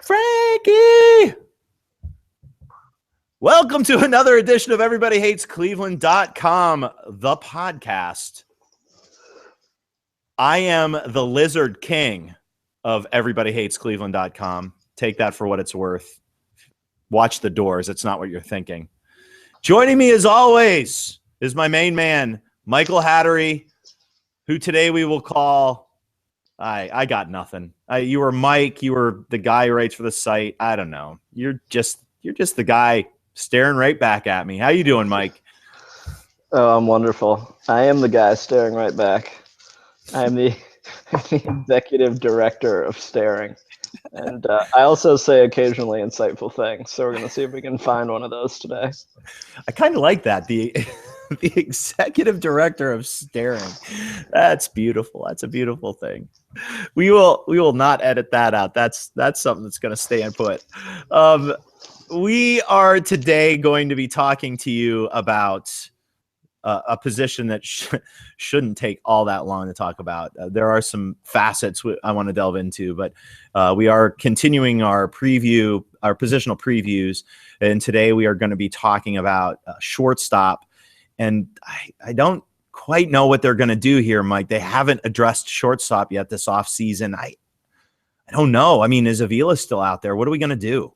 Frankie! Welcome to another edition of EverybodyHatesCleveland.com, the podcast. I am the Lizard King of EverybodyHatesCleveland.com. Take that for what it's worth. Watch the doors. It's not what you're thinking. Joining me as always is my main man, Michael Hattery, who today we will call... I got nothing. You were Mike. You were the guy who writes for the site. I don't know. You're just the guy staring right back at me. How you doing, Mike? Oh, I'm wonderful. I am the guy staring right back. I am the executive director of staring. And I also say occasionally insightful things. So we're going to see if we can find one of those today. I kind of like that. The executive director of staring. That's beautiful. That's a beautiful thing. We will not edit that out. That's something that's going to stay and put. We are today going to be talking to you about a position that shouldn't take all that long to talk about. There are some facets I want to delve into, but we are continuing our positional previews, and today we are going to be talking about shortstop. And I don't quite know what they're going to do here, Mike. They haven't addressed shortstop yet this offseason. I don't know. I mean, is Avila still out there? What are we going to do?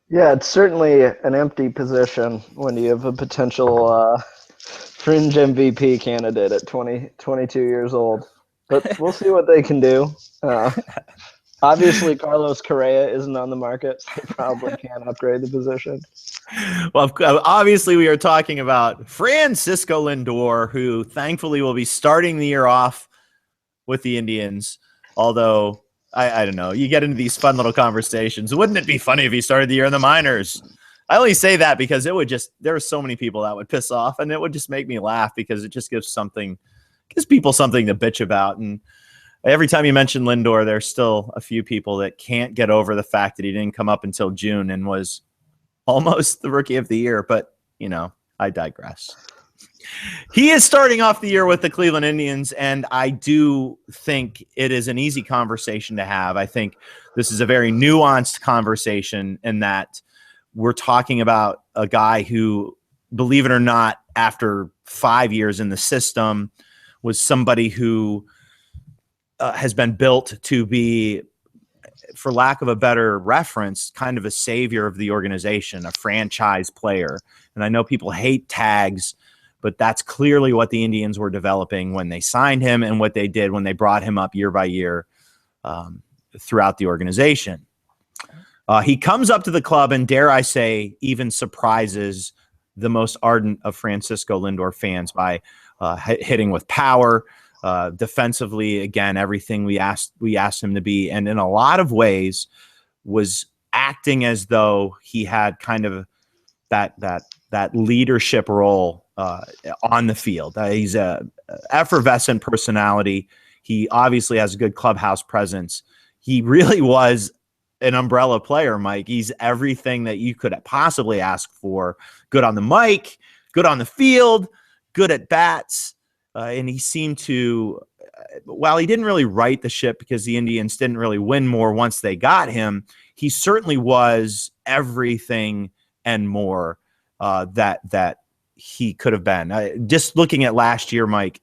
Yeah, it's certainly an empty position when you have a potential fringe MVP candidate at 22 years old. But we'll see what they can do. Obviously, Carlos Correa isn't on the market, so they probably can't upgrade the position. Well, obviously, we are talking about Francisco Lindor, who thankfully will be starting the year off with the Indians. Although, I don't know, you get into these fun little conversations. Wouldn't it be funny if he started the year in the minors? I only say that because there are so many people that would piss off, and it would just make me laugh because it just gives people something to bitch about. And every time you mention Lindor, there's still a few people that can't get over the fact that he didn't come up until June and was almost the rookie of the year. But, I digress. He is starting off the year with the Cleveland Indians, and I do think it is an easy conversation to have. I think this is a very nuanced conversation in that we're talking about a guy who, believe it or not, after 5 years in the system, was somebody who has been built to be, for lack of a better reference, kind of a savior of the organization, a franchise player. And I know people hate tags, but that's clearly what the Indians were developing when they signed him and what they did when they brought him up year by year throughout the organization. He comes up to the club and, dare I say, even surprises the most ardent of Francisco Lindor fans by hitting with power. Defensively, again, everything we asked him to be, and in a lot of ways was acting as though he had kind of that leadership role on the field. He's a effervescent personality. He obviously has a good clubhouse presence. He really was an umbrella player, Mike. He's everything that you could possibly ask for. Good on the mic, good on the field, good at bats. And he seemed to, while he didn't really right the ship because the Indians didn't really win more once they got him, he certainly was everything and more that he could have been. Just looking at last year, Mike,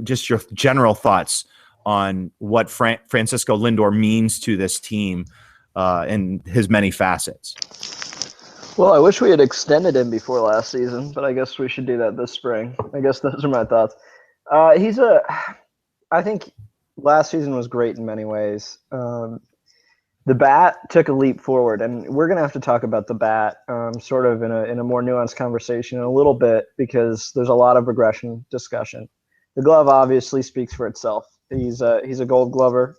just your general thoughts on what Francisco Lindor means to this team and his many facets. Well, I wish we had extended him before last season, but I guess we should do that this spring. I guess those are my thoughts. I think last season was great in many ways. The bat took a leap forward, and we're going to have to talk about the bat sort of in a more nuanced conversation in a little bit because there's a lot of regression discussion. The glove obviously speaks for itself. He's a Gold Glover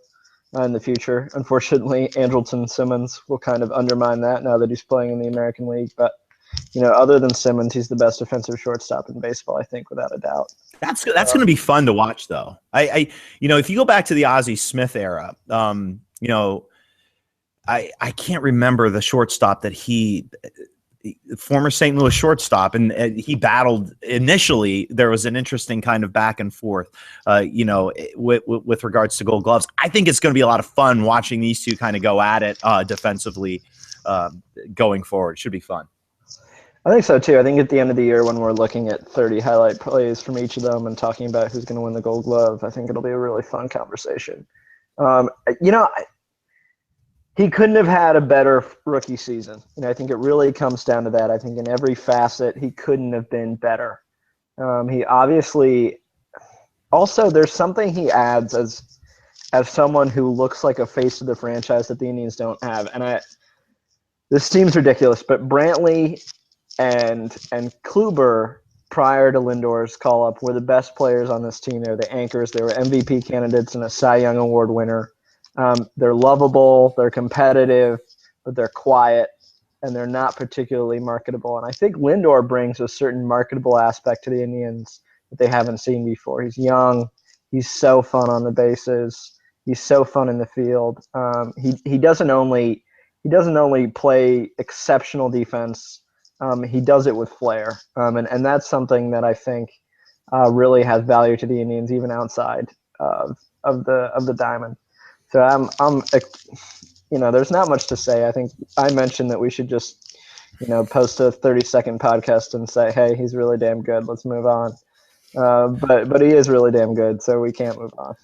in the future. Unfortunately, Andrelton Simmons will kind of undermine that now that he's playing in the American League. But, other than Simmons, he's the best defensive shortstop in baseball, I think, without a doubt. That's going to be fun to watch, though. If you go back to the Ozzie Smith era, I can't remember the shortstop that he former St. Louis shortstop, and he battled initially. There was an interesting kind of back and forth, with regards to Gold Gloves. I think it's going to be a lot of fun watching these two kind of go at it defensively going forward. Should be fun. I think so too. I think at the end of the year, when we're looking at 30 highlight plays from each of them and talking about who's going to win the Gold Glove, I think it'll be a really fun conversation. He couldn't have had a better rookie season. I think it really comes down to that. I think in every facet, he couldn't have been better. He obviously also, there's something he adds as someone who looks like a face of the franchise that the Indians don't have. And this seems ridiculous, but Brantley and Kluber, prior to Lindor's call-up, were the best players on this team. They were the anchors. They were MVP candidates and a Cy Young Award winner. They're lovable, they're competitive, but they're quiet, and they're not particularly marketable. And I think Lindor brings a certain marketable aspect to the Indians that they haven't seen before. He's young. He's so fun on the bases. He's so fun in the field. He doesn't only play exceptional defense. He does it with flair, and that's something that I think really has value to the Indians, even outside of the diamond. So there's not much to say. I think I mentioned that we should just, post a 30-second podcast and say, hey, he's really damn good. Let's move on. But he is really damn good, so we can't move on.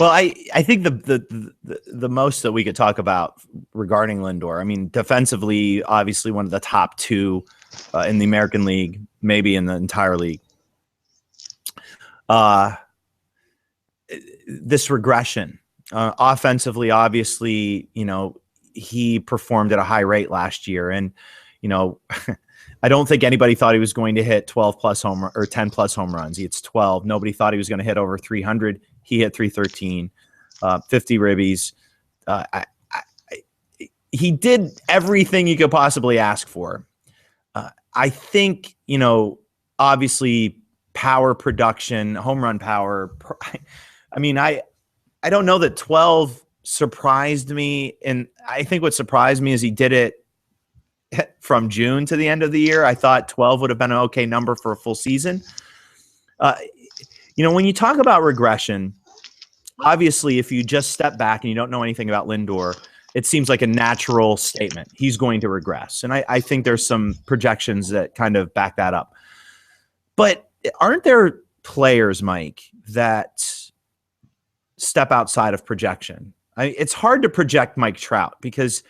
Well, I think the most that we could talk about regarding Lindor, I mean, defensively, obviously one of the top two in the American League, maybe in the entire league. This regression. Offensively, obviously, he performed at a high rate last year. And, I don't think anybody thought he was going to hit 10 plus home runs. He hits 12. Nobody thought he was going to hit over 300. He hit 313, 50 ribbies. He did everything you could possibly ask for. I think, obviously power production, home run power. I mean, I don't know that 12 surprised me. And I think what surprised me is he did it from June to the end of the year. I thought 12 would have been an okay number for a full season. When you talk about regression, obviously, if you just step back and you don't know anything about Lindor, it seems like a natural statement. He's going to regress. And I think there's some projections that kind of back that up. But aren't there players, Mike, that step outside of projection? It's hard to project Mike Trout because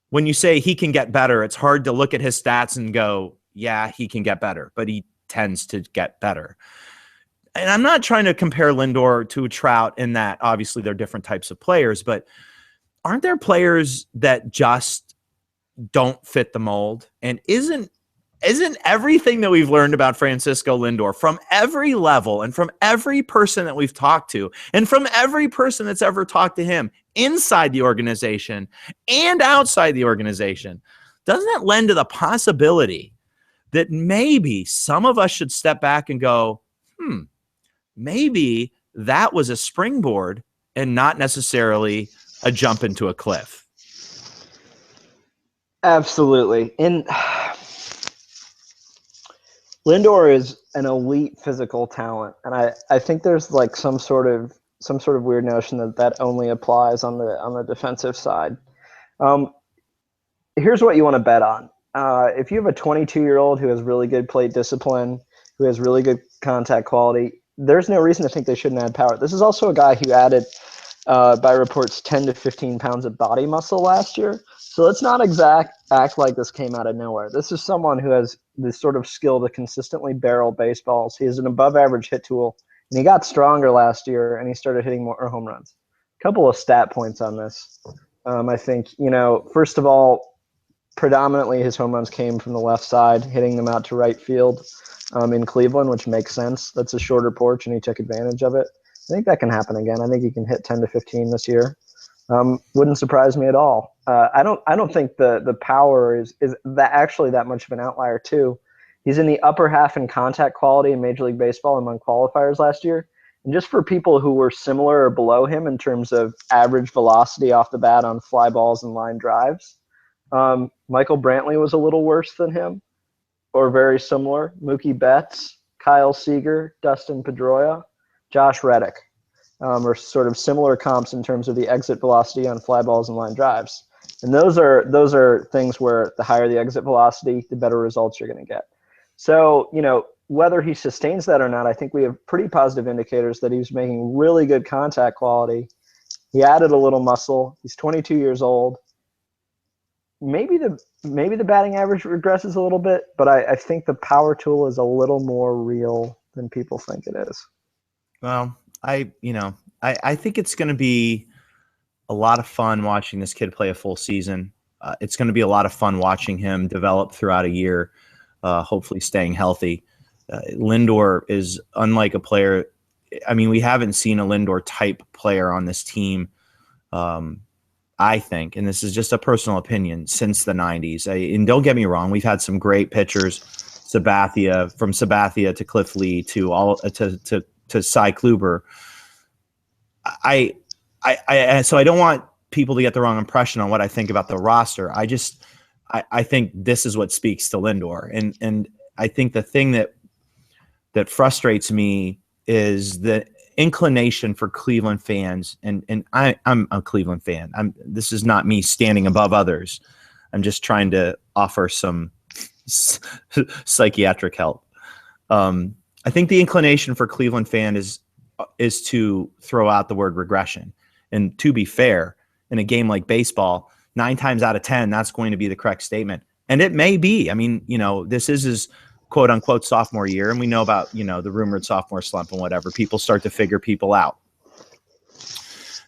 when you say he can get better, it's hard to look at his stats and go, yeah, he can get better, but he tends to get better. And I'm not trying to compare Lindor to a Trout in that obviously they're different types of players, but aren't there players that just don't fit the mold? And isn't everything that we've learned about Francisco Lindor from every level and from every person that we've talked to and from every person that's ever talked to him inside the organization and outside the organization, doesn't it lend to the possibility that maybe some of us should step back and go, maybe that was a springboard and not necessarily a jump into a cliff? Absolutely. And Lindor is an elite physical talent, and I think there's like some sort of weird notion that only applies on the defensive side. Here's what you want to bet on. If you have a 22-year-old who has really good plate discipline, who has really good contact quality, there's no reason to think they shouldn't add power. This is also a guy who added, by reports, 10 to 15 pounds of body muscle last year. So let's not act like this came out of nowhere. This is someone who has this sort of skill to consistently barrel baseballs. He has an above-average hit tool, and he got stronger last year, and he started hitting more home runs. A couple of stat points on this. I think, first of all, predominantly his home runs came from the left side, hitting them out to right field in Cleveland, which makes sense. That's a shorter porch, and he took advantage of it. I think that can happen again. I think he can hit 10 to 15 this year. Wouldn't surprise me at all. I don't think the power is that actually that much of an outlier too. He's in the upper half in contact quality in Major League Baseball among qualifiers last year. And just for people who were similar or below him in terms of average velocity off the bat on fly balls and line drives, Michael Brantley was a little worse than him, or very similar. Mookie Betts, Kyle Seager, Dustin Pedroia, Josh Reddick are sort of similar comps in terms of the exit velocity on fly balls and line drives. And those are things where the higher the exit velocity, the better results you're going to get. So, whether he sustains that or not, I think we have pretty positive indicators that he's making really good contact quality. He added a little muscle. He's 22 years old. Maybe the batting average regresses a little bit, but I think the power tool is a little more real than people think it is. Well, I think it's going to be a lot of fun watching this kid play a full season. It's going to be a lot of fun watching him develop throughout a year, hopefully staying healthy. Lindor is unlike a player. I mean, we haven't seen a Lindor type player on this team, I think, and this is just a personal opinion, since the 90s. And don't get me wrong, we've had some great pitchers, from Sabathia to Cliff Lee to Cy Kluber. So I don't want people to get the wrong impression on what I think about the roster. I think this is what speaks to Lindor. And I think the thing that frustrates me is the inclination for Cleveland fans. And I'm a Cleveland fan. This is not me standing above others. I'm just trying to offer some psychiatric help. I think the inclination for Cleveland fan is to throw out the word regression. And to be fair, in a game like baseball, 9 times out of 10, that's going to be the correct statement. And it may be. I mean, this is his quote unquote sophomore year. And we know about, the rumored sophomore slump and whatever. People start to figure people out.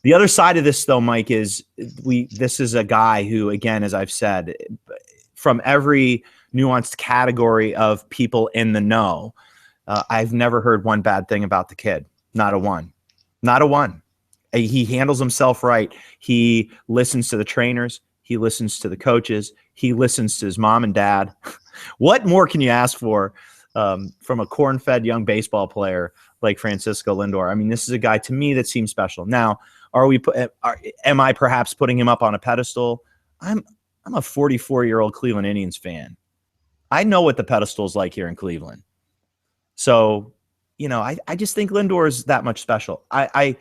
The other side of this, though, Mike, is this is a guy who, again, as I've said, from every nuanced category of people in the know, I've never heard one bad thing about the kid. Not a one. Not a one. He handles himself right. He listens to the trainers. He listens to the coaches. He listens to his mom and dad. What more can you ask for from a corn-fed young baseball player like Francisco Lindor? I mean, this is a guy to me that seems special. Now, am I perhaps putting him up on a pedestal? I'm a 44-year-old Cleveland Indians fan. I know what the pedestal is like here in Cleveland. So, I just think Lindor is that much special. I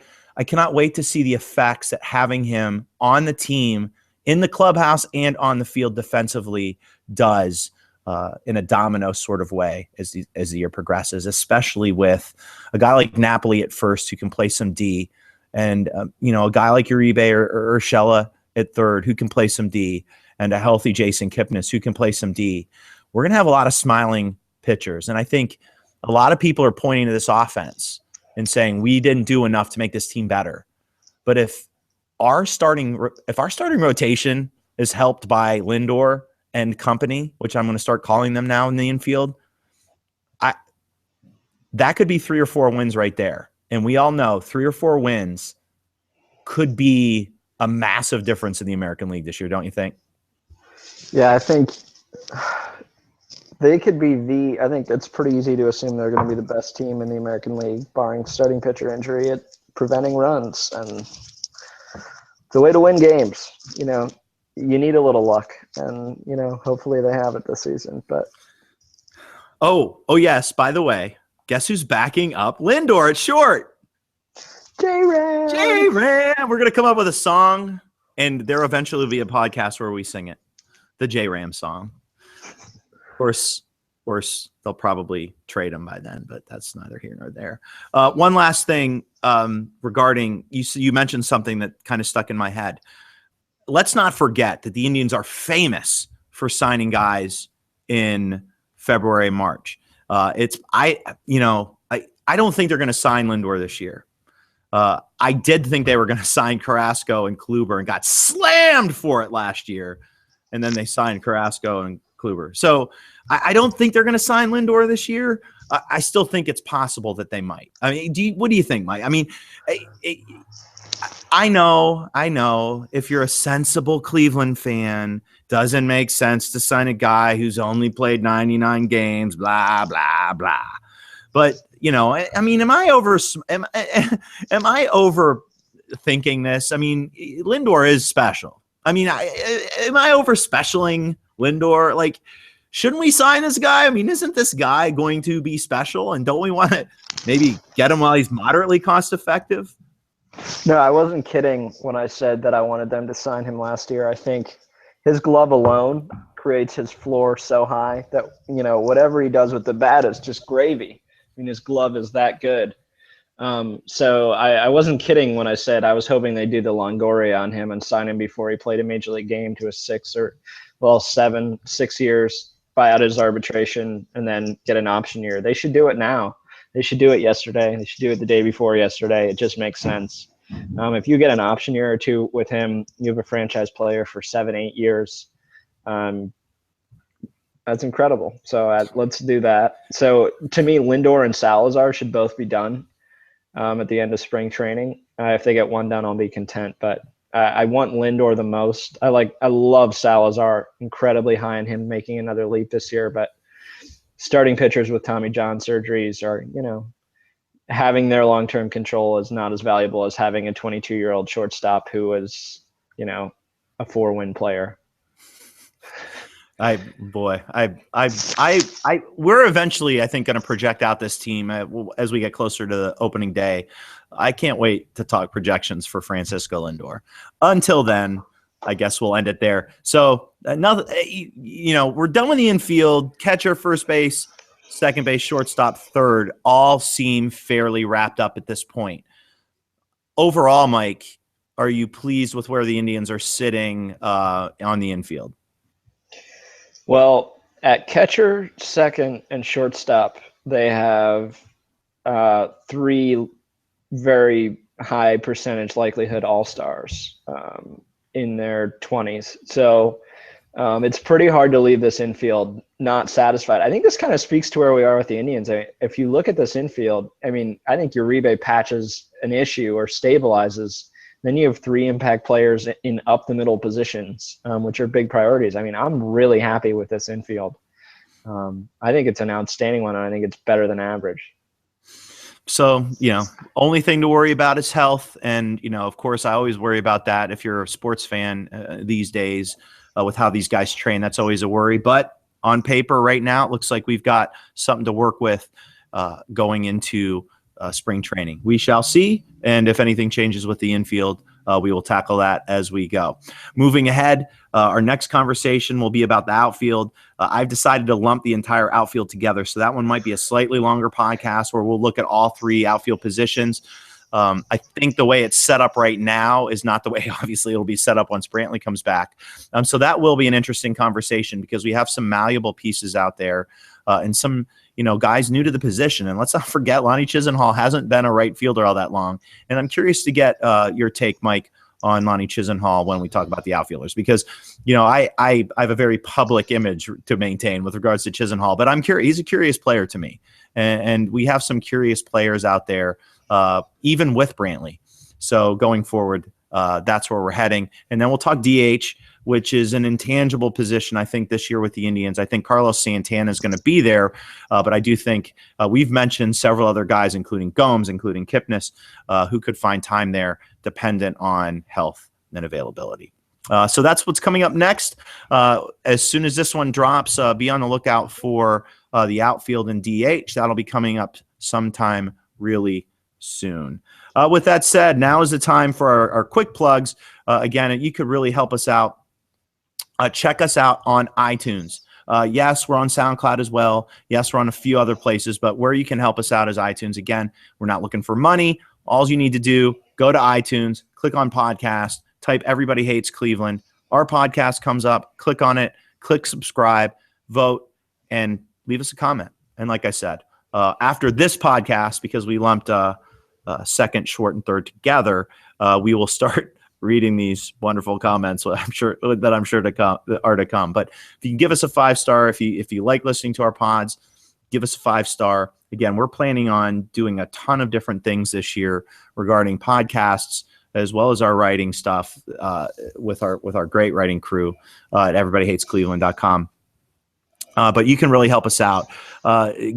cannot wait to see the effects that having him on the team, in the clubhouse, and on the field defensively does in a domino sort of way as the year progresses, especially with a guy like Napoli at first who can play some D, and a guy like Uribe or Urshela at third who can play some D, and a healthy Jason Kipnis who can play some D. We're going to have a lot of smiling pitchers, and I think a lot of people are pointing to this offense and saying we didn't do enough to make this team better. But if our starting rotation is helped by Lindor and company, which I'm going to start calling them now in the infield, that could be 3 or 4 wins right there. And we all know 3 or 4 wins could be a massive difference in the American League this year, don't you think? Yeah, I think they could be I think it's pretty easy to assume they're going to be the best team in the American League, barring starting pitcher injury, at preventing runs. And the way to win games, you need a little luck, and, hopefully they have it this season. But Oh yes, by the way, guess who's backing up Lindor at short? J-Ram! J-Ram! We're going to come up with a song, and there eventually will be a podcast where we sing it. The J-Ram song. Of course, they'll probably trade him by then, but that's neither here nor there. One last thing regarding, you mentioned something that kind of stuck in my head. Let's not forget that the Indians are famous for signing guys in February and March. I don't think they're going to sign Lindor this year. I did think they were going to sign Carrasco and Kluber and got slammed for it last year. And then they signed Carrasco and Kluber. So I don't think they're going to sign Lindor this year. I still think it's possible that they might. I mean, what do you think, Mike? I mean, I know if you're a sensible Cleveland fan, doesn't make sense to sign a guy who's only played 99 games, blah, blah, blah. But, I mean, am I overthinking this? I mean, Lindor is special. I mean, am I over specialing Lindor? Like, shouldn't we sign this guy? I mean, isn't this guy going to be special? And don't we want to maybe get him while he's moderately cost effective? No, I wasn't kidding when I said that I wanted them to sign him last year. I think his glove alone creates his floor so high that, whatever he does with the bat is just gravy. I mean, his glove is that good. So I wasn't kidding when I said I was hoping they'd do the Longoria on him and sign him before he played a major league game to a 6 years, buy out his arbitration, and then get an option year. They should do it now. They should do it yesterday. They should do it the day before yesterday. It just makes sense. If you get an option year or two with him, you have a franchise player for 7-8 years. That's incredible. So let's do that. So to me, Lindor and Salazar should both be done at the end of spring training. If they get one done, I'll be content. But I want Lindor the most. I love Salazar, incredibly high on him making another leap this year. But starting pitchers with Tommy John surgeries are, having their long-term control is not as valuable as having a 22-year-old shortstop who is, a 4-win player. We're eventually, I think, going to project out this team as we get closer to the opening day. I can't wait to talk projections for Francisco Lindor. Until then, I guess we'll end it there. So we're done with the infield, catcher, first base, second base, shortstop, third, all seem fairly wrapped up at this point. Overall, Mike, are you pleased with where the Indians are sitting on the infield? Well, at catcher, second, and shortstop, they have 3 very high percentage likelihood all-stars in their 20s. So it's pretty hard to leave this infield not satisfied. I think this kind of speaks to where we are with the Indians. If you look at this infield, I think Uribe patches an issue or stabilizes. Then you have 3 impact players in up the middle positions, which are big priorities. I'm really happy with this infield. I think it's an outstanding one, and I think it's better than average. So, only thing to worry about is health. And, of course, I always worry about that. If you're a sports fan these days with how these guys train, that's always a worry. But on paper right now, it looks like we've got something to work with going into spring training. We shall see. And if anything changes with the infield, we will tackle that as we go. Moving ahead, our next conversation will be about the outfield. I've decided to lump the entire outfield together, so that one might be a slightly longer podcast where we'll look at all 3 outfield positions. I think the way it's set up right now is not the way, obviously, it'll be set up once Brantley comes back. So that will be an interesting conversation because we have some malleable pieces out there and some guys new to the position. And let's not forget, Lonnie Chisenhall hasn't been a right fielder all that long. And I'm curious to get your take, Mike, on Lonnie Chisenhall when we talk about the outfielders, because, I have a very public image to maintain with regards to Chisenhall, but I'm curious. He's a curious player to me. And we have some curious players out there, even with Brantley. So going forward, that's where we're heading. And then we'll talk DH, which is an intangible position, I think, this year with the Indians. I think Carlos Santana is going to be there, but I do think we've mentioned several other guys, including Gomes, including Kipnis, who could find time there dependent on health and availability. So that's what's coming up next. As soon as this one drops, be on the lookout for the outfield and DH. That'll be coming up sometime really soon. With that said, now is the time for our quick plugs. Again, you could really help us out. Check us out on iTunes. Yes, we're on SoundCloud as well. Yes, we're on a few other places, but where you can help us out is iTunes. Again, we're not looking for money. All you need to do, go to iTunes, click on podcast, type Everybody Hates Cleveland. Our podcast comes up, click on it, click subscribe, vote, and leave us a comment. And like I said, after this podcast, because we lumped second, short, and third together, we will start reading these wonderful comments. I'm sure to come. But if you can give us a 5-star, if you like listening to our pods, give us a 5-star. Again, we're planning on doing a ton of different things this year regarding podcasts, as well as our writing stuff with our great writing crew at everybodyhatescleveland.com. But you can really help us out,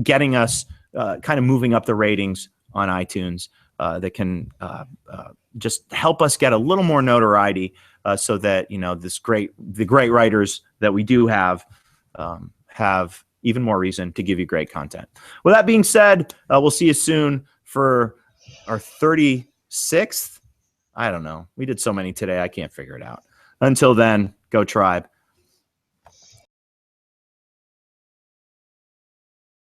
getting us kind of moving up the ratings on iTunes. That can just help us get a little more notoriety so that the great writers that we do have even more reason to give you great content. With that being said, we'll see you soon for our 36th. I don't know. We did so many today, I can't figure it out. Until then, go Tribe.